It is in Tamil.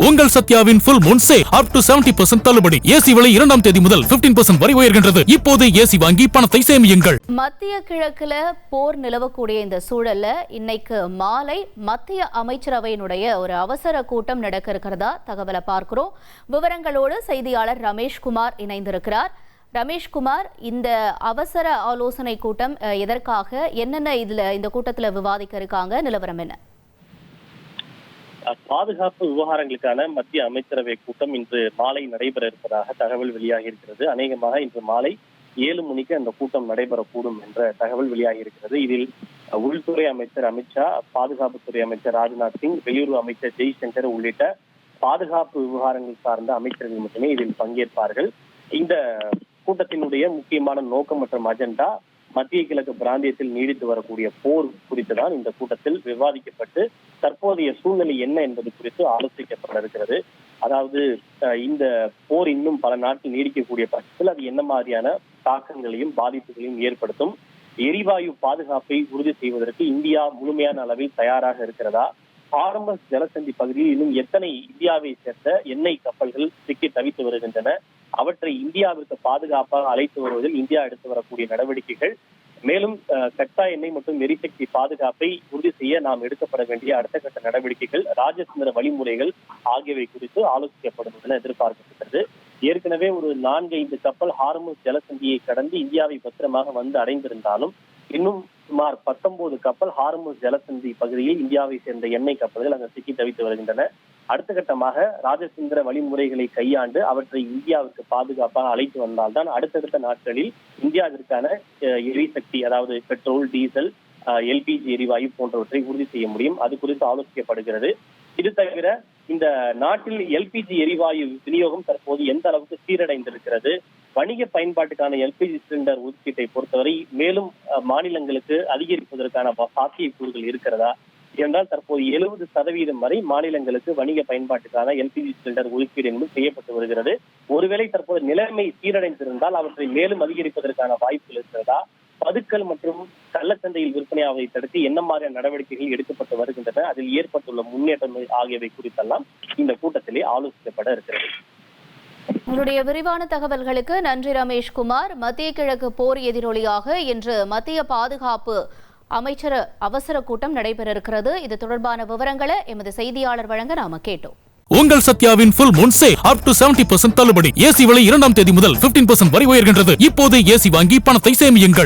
உங்கள் சத்யாவின் full moon sale up to 70% தள்ளுபடி. ஏசி விலை 2ஆம் தேதி முதல் 15% வரை உயர்கின்றது. இப்போது ஏசி வாங்கி பணத்தை சேமியுங்கள். மத்திய கிழக்குல போர் நிலவக்கூடிய இந்த சூழல்ல இன்னைக்கு மாலை மத்திய அமைச்சரவையினுடைய ஒரு அவசர கூட்டம் நடக்க இருக்கிறதா தகவலை பார்க்கிறோம். விவரங்களோடு செய்தியாளர் ரமேஷ்குமார் இணைந்திருக்கிறார். ரமேஷ்குமார், இந்த அவசர ஆலோசனை கூட்டம் எதற்காக, என்னென்ன இந்த கூட்டத்தில் விவாதிக்க இருக்காங்க, நிலவரம் என்ன? பாதுகாப்பு விவகாரங்களுக்கான மத்திய அமைச்சரவை கூட்டம் இன்று மாலை நடைபெற இருப்பதாக தகவல் வெளியாகி இருக்கிறது. அநேகமாக இன்று மாலை 7 மணிக்கு அந்த கூட்டம் நடைபெறக்கூடும் என்ற தகவல் வெளியாகி இருக்கிறது. இதில் உள்துறை அமைச்சர் அமித்ஷா, பாதுகாப்புத்துறை அமைச்சர் ராஜ்நாத் சிங், வெளியுறவு அமைச்சர் ஜெய்சங்கர் உள்ளிட்ட பாதுகாப்பு விவகாரங்கள் சார்ந்த அமைச்சர்கள் மட்டுமே இதில் பங்கேற்பார்கள். இந்த கூட்டத்தினுடைய முக்கியமான நோக்கம் மற்றும் அஜெண்டா மத்திய கிழக்கு பிராந்தியத்தில் நீடித்து வரக்கூடிய போர் குறித்துதான் இந்த கூட்டத்தில் விவாதிக்கப்பட்டு தற்போதைய சூழ்நிலை என்ன என்பது குறித்து ஆலோசிக்கப்பட இருக்கிறது. அதாவது இந்த போர் இன்னும் பல நாட்கள் நீடிக்கக்கூடிய பட்சத்தில் அது என்ன மாதிரியான தாக்கங்களையும் பாதிப்புகளையும் ஏற்படுத்தும், எரிவாயு பாதுகாப்பை உறுதி செய்வதற்கு இந்தியா முழுமையான அளவில் தயாராக இருக்கிறதா, ஹார்மஸ் ஜலசந்தி பகுதியில் இன்னும் எத்தனை இந்தியாவை சேர்ந்த எண்ணெய் கப்பல்கள் சிக்கி தவித்து வருகின்றன, அவற்றை இந்தியாவிற்கு பாதுகாப்பாக அழைத்து வருவதில் இந்தியா எடுத்து வரக்கூடிய நடவடிக்கைகள், மேலும் கச்சா எண்ணெய் மற்றும் எரிசக்தி பாதுகாப்பை உறுதி செய்ய நாம் எடுக்கப்பட வேண்டிய அடுத்த கட்ட நடவடிக்கைகள், ராஜதந்திர வழிமுறைகள் ஆகியவை குறித்து ஆலோசிக்கப்படும் என எதிர்பார்க்கப்படுகிறது. ஏற்கனவே ஒரு 4-5 கப்பல் ஹார்மஸ் ஜலசந்தியை கடந்து இந்தியாவை பத்திரமாக வந்து அடைந்திருந்தாலும் இன்னும் சுமார் 19 கப்பல் ஹார்மஸ் ஜலசந்தி பகுதியில் இந்தியாவை சேர்ந்த எண்ணெய் கப்பல்கள் அங்கு சிக்கி தவித்து வருகின்றன. அடுத்த கட்டமாக ராஜதந்திர வழிமுறைகளை கையாண்டு அவற்றை இந்தியாவிற்கு பாதுகாப்பாக அழைத்து வந்தால்தான் அடுத்தடுத்த நாட்களில் இந்தியாவிற்கான எரிசக்தி, அதாவது பெட்ரோல், டீசல், எல்பிஜி எரிவாயு போன்றவற்றை உறுதி செய்ய முடியும். அது குறித்து ஆலோசிக்கப்படுகிறது. இது தவிர இந்த நாட்டில் எல்பிஜி எரிவாயு விநியோகம் தற்போது எந்த அளவுக்கு சீரடைந்திருக்கிறது, வணிக பயன்பாட்டுக்கான எல்பிஜி சிலிண்டர் ஒதுக்கீட்டை பொறுத்தவரை மேலும் மாநிலங்களுக்கு அதிகரிப்பதற்கான சாத்தியக்கூறுகள் இருக்கிறதா என்றால் தற்போது 70% வரை மாநிலங்களுக்கு வணிக பயன்பாட்டுக்கான எல்பிஜி சிலிண்டர் ஒதுக்கீடு என்பது செய்யப்பட்டு வருகிறது. ஒருவேளை தற்போது நிலைமை சீரடைந்திருந்தால் அவற்றை மேலும் அதிகரிப்பதற்கான வாய்ப்புகள் இருக்கிறதா, பதுக்கல் மற்றும் கள்ளச்சந்தையில் விற்பனையாவதை தடுத்து என்ன மாதிரியான நடவடிக்கைகள் எடுக்கப்பட்டு வருகின்றன, அதில் ஏற்பட்டுள்ள முன்னேற்றம் ஆகியவை குறித்தெல்லாம் இந்த கூட்டத்திலே ஆலோசிக்கப்பட இருக்கிறது. உங்களுடைய விரிவான தகவல்களுக்கு நன்றி ரமேஷ்குமார். மத்திய கிழக்கு போர் எதிரொலியாக இன்று மத்திய பாதுகாப்பு அமைச்சர் அவசர கூட்டம் நடைபெற இருக்கிறது. இது தொடர்பான விவரங்களை எமது செய்தியாளர் வழங்க நாம கேட்டோம். உங்கள் சத்யாவின் full moon sale up to 70% தள்ளுபடி. ஏசி விலை 2ஆம் தேதி முதல் 15% வரை உயர்கின்றது. இப்போது ஏசி வாங்கி பணத்தை சேமியுங்கள்.